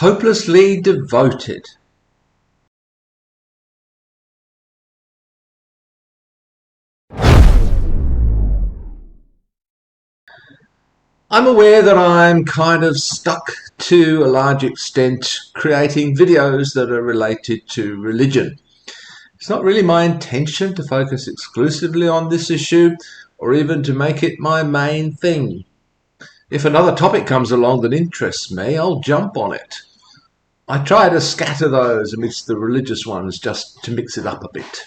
hopelessly devoted. I'm aware that I'm kind of stuck to a large extent creating videos that are related to religion. It's not really my intention to focus exclusively on this issue or even to make it my main thing. If another topic comes along that interests me, I'll jump on it. I try to scatter those amidst the religious ones just to mix it up a bit.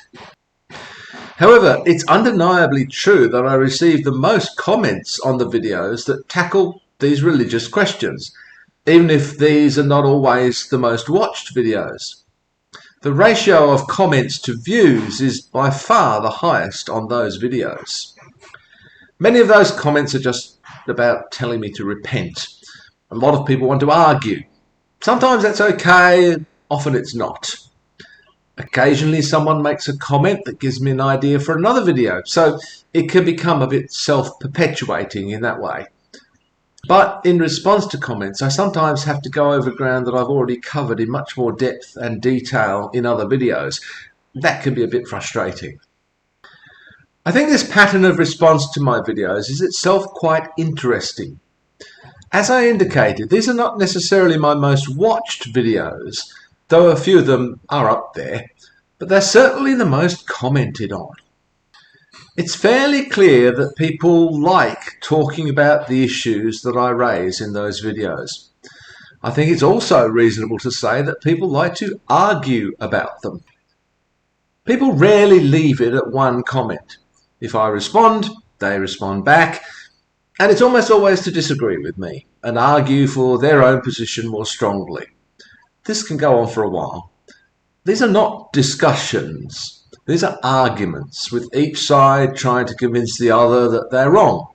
However, it's undeniably true that I receive the most comments on the videos that tackle these religious questions, even if these are not always the most watched videos. The ratio of comments to views is by far the highest on those videos. Many of those comments are just about telling me to repent. A lot of people want to argue. Sometimes that's okay, often it's not. Occasionally someone makes a comment that gives me an idea for another video, so it can become a bit self-perpetuating in that way. But in response to comments, I sometimes have to go over ground that I've already covered in much more depth and detail in other videos. That can be a bit frustrating. I think this pattern of response to my videos is itself quite interesting. As I indicated, these are not necessarily my most watched videos, though a few of them are up there, but they're certainly the most commented on. It's fairly clear that people like talking about the issues that I raise in those videos. I think it's also reasonable to say that people like to argue about them. People rarely leave it at one comment. If I respond, they respond back, and it's almost always to disagree with me and argue for their own position more strongly. This can go on for a while. These are not discussions. These are arguments, with each side trying to convince the other that they're wrong.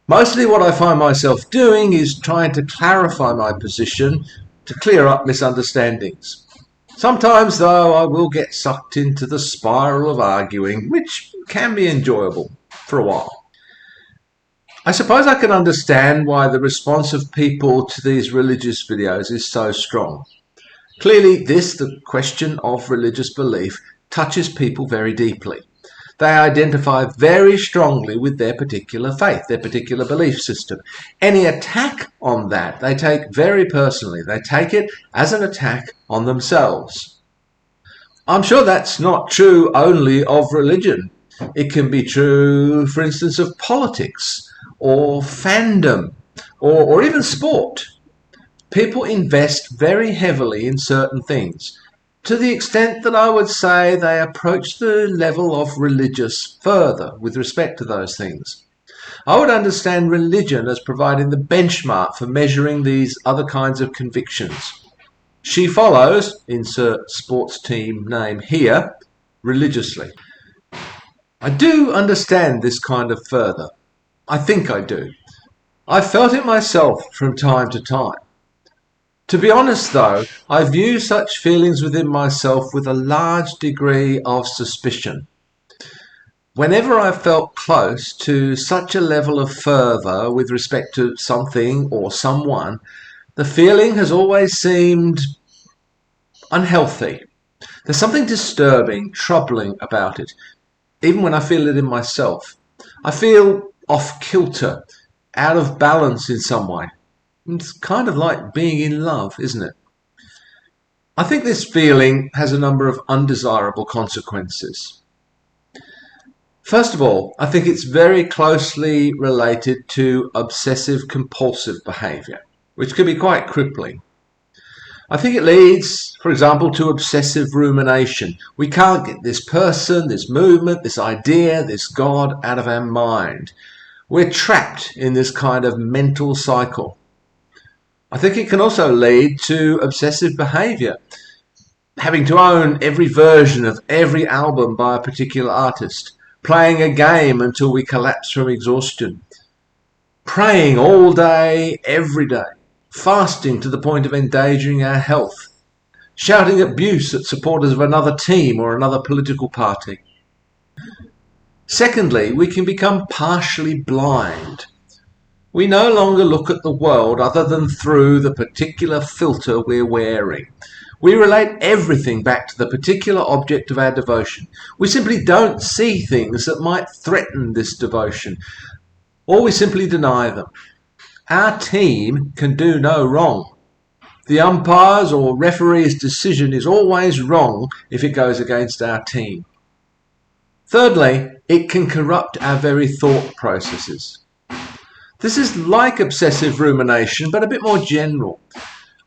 Mostly what I find myself doing is trying to clarify my position to clear up misunderstandings. Sometimes, though, I will get sucked into the spiral of arguing, which can be enjoyable for a while. I suppose I can understand why the response of people to these religious videos is so strong. Clearly, the question of religious belief, touches people very deeply. They identify very strongly with their particular faith, their particular belief system. Any attack on that, they take very personally. They take it as an attack on themselves. I'm sure that's not true only of religion. It can be true, for instance, of politics, or fandom, or even sport. People invest very heavily in certain things, to the extent that I would say they approach the level of religious further with respect to those things. I would understand religion as providing the benchmark for measuring these other kinds of convictions. She follows, insert sports team name here, religiously. I do understand this kind of further. I think I do. I've felt it myself from time to time. To be honest though, I view such feelings within myself with a large degree of suspicion. Whenever I've felt close to such a level of fervour with respect to something or someone, the feeling has always seemed unhealthy. There's something disturbing, troubling about it, even when I feel it in myself. I feel off kilter, out of balance in some way. It's kind of like being in love, isn't it? I think this feeling has a number of undesirable consequences. First of all, I think it's very closely related to obsessive compulsive behaviour, which can be quite crippling. I think it leads, for example, to obsessive rumination. We can't get this person, this movement, this idea, this God out of our mind. We're trapped in this kind of mental cycle. I think it can also lead to obsessive behaviour, having to own every version of every album by a particular artist, playing a game until we collapse from exhaustion, praying all day, every day, fasting to the point of endangering our health, shouting abuse at supporters of another team or another political party. Secondly, we can become partially blind. We no longer look at the world other than through the particular filter we're wearing. We relate everything back to the particular object of our devotion. We simply don't see things that might threaten this devotion, or we simply deny them. Our team can do no wrong. The umpire's or referee's decision is always wrong if it goes against our team. Thirdly, it can corrupt our very thought processes. This is like obsessive rumination, but a bit more general.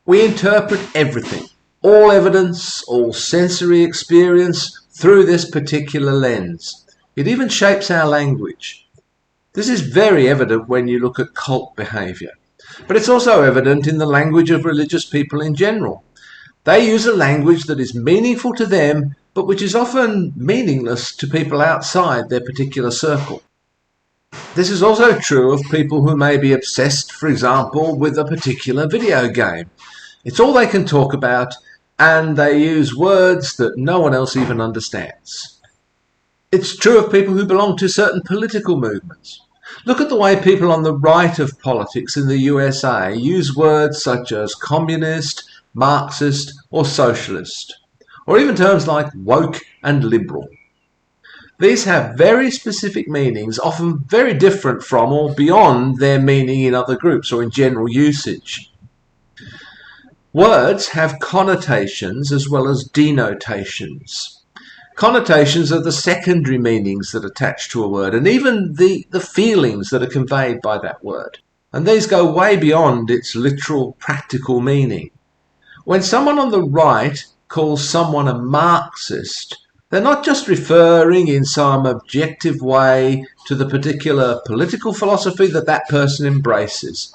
We interpret everything, all evidence, all sensory experience, through this particular lens. It even shapes our language. This is very evident when you look at cult behaviour, but it's also evident in the language of religious people in general. They use a language that is meaningful to them, but which is often meaningless to people outside their particular circle. This is also true of people who may be obsessed, for example, with a particular video game. It's all they can talk about, and they use words that no one else even understands. It's true of people who belong to certain political movements. Look at the way people on the right of politics in the USA use words such as communist, Marxist, or socialist, or even terms like woke and liberal. These have very specific meanings, often very different from or beyond their meaning in other groups or in general usage. Words have connotations as well as denotations. Connotations are the secondary meanings that attach to a word, and even the feelings that are conveyed by that word. And these go way beyond its literal, practical meaning. When someone on the right calls someone a Marxist, they're not just referring in some objective way to the particular political philosophy that person embraces.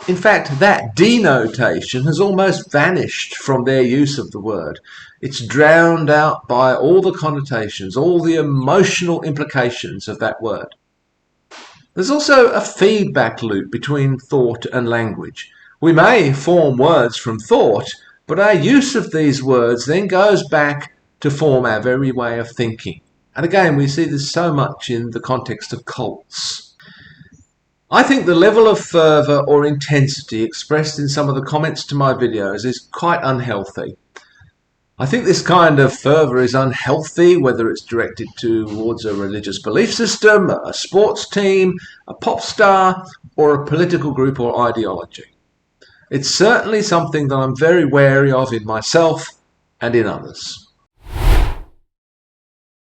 In fact, that denotation has almost vanished from their use of the word. It's drowned out by all the connotations, all the emotional implications of that word. There's also a feedback loop between thought and language. We may form words from thought, but our use of these words then goes back to form our very way of thinking. And again, we see this so much in the context of cults. I think the level of fervour or intensity expressed in some of the comments to my videos is quite unhealthy. I think this kind of fervour is unhealthy, whether it's directed towards a religious belief system, a sports team, a pop star, or a political group or ideology. It's certainly something that I'm very wary of in myself and in others.